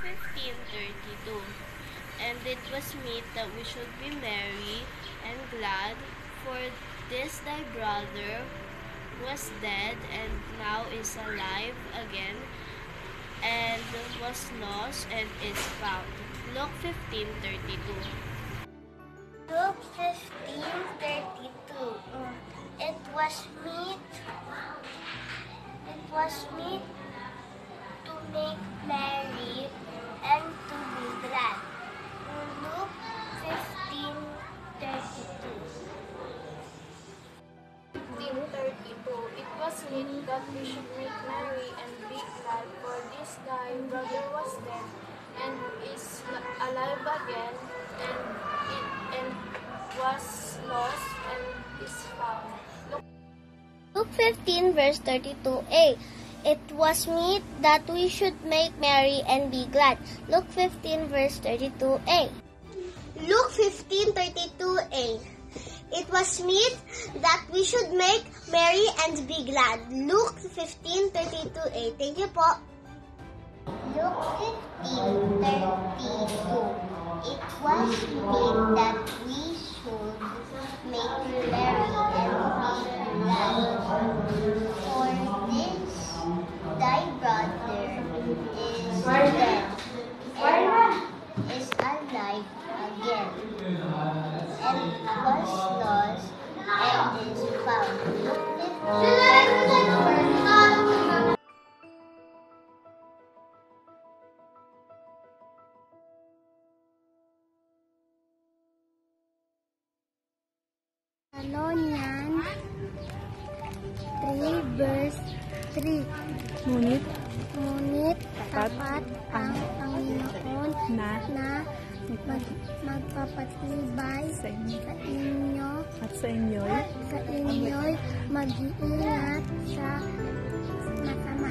15:32. And it was meet that we should be merry and glad, for this thy brother was dead and now is alive again, and was lost and is found. Luke 15:32. Luke 15:32. It was meet to make merry and to be glad. Luke 15:32. 15:32. It was meet that we should make merry and be glad, for this thy brother was dead and is alive again, and was lost and is found. Luke 15:32a. It was meet that we should make merry and be glad. Luke 15:32a. Luke 15:32a. It was meet that we should make merry and be glad. Luke 15:32a. Thank you po. Luke 15:32. It was meet that we should make merry and be glad. For this thy brother is dead and is alive again, and was lost and is found. Thessalonians 3:3. Ngunit tapat ang Panginoon na magpapatibay sa inyo at sa inyo'y mag-iingat sa masama.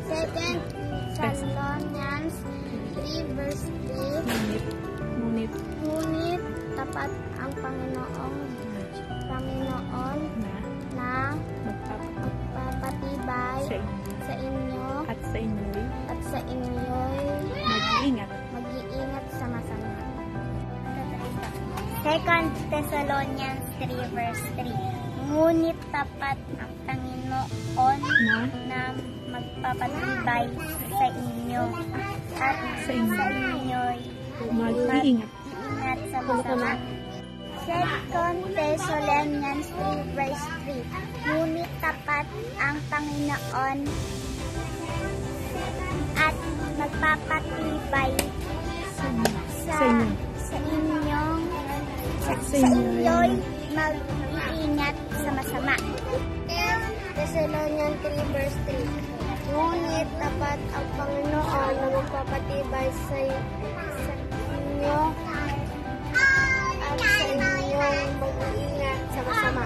Second Thessalonians 3:3. Ngunit tapat ang Panginoon na magpapatibay sa inyo at sa inyo'y mag-iingat sa masama. Second Thessalonians 3:3. Ngunit tapat ang Panginoon na magpapatibay sa inyo at sa inyo'y mag-iingat sa masama. Second Thessalonians 3:3. Ngunit tapat ang Panginoon at magpapatibay sa inyo'y mag-iingat sa masama. Thessalonians 3:3. Ngunit tapat ang Panginoon na magpapatibay sa inyo at sa inyong mag-iingat sa masama.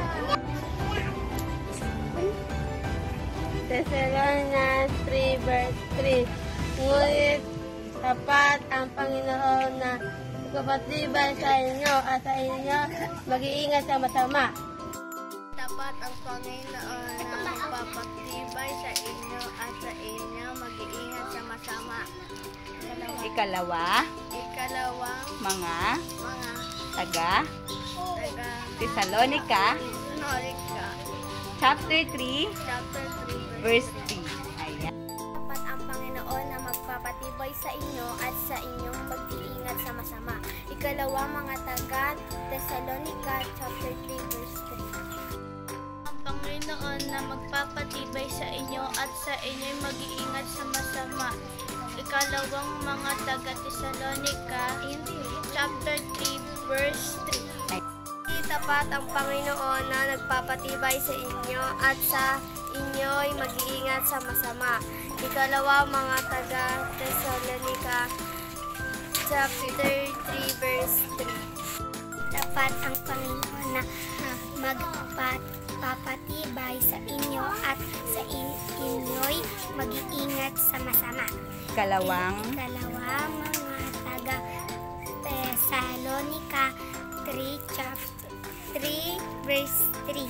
Thessalonians 3:3. Ngunit tapat ang Panginoon na magpapatibay sa inyo at sa inyo mag-iingat sa masama. Tapat ang Panginoon na magpapatibay sa inyo at sa inyo mag-iingat sa masama. Ikalawang mga taga Thessalonica chapter 3 verse 3. Ayan. Tapat ang Panginoon na magpapatibay sa inyo at sa inyong mag-iingat sa masama. Ikalawang mga taga Thessalonica chapter 3 verse 3. Ang Panginoon na magpapatibay sa inyo at sa inyo'y mag-iingat sa masama. Ikalawang mga taga Thessalonica chapter 3 verse 3. Tapat ang Panginoon na nagpapatibay sa inyo at sa inyo'y mag-iingat sa masama. Ikalawa, mga taga Thessalonica chapter 3 verse 3. Tapat ang Panginoon na magpapatibay sa inyo at sa inyo'y mag-iingat sa masama. Ikalawang mga taga Thessalonica 3 chapter 3 verse 3.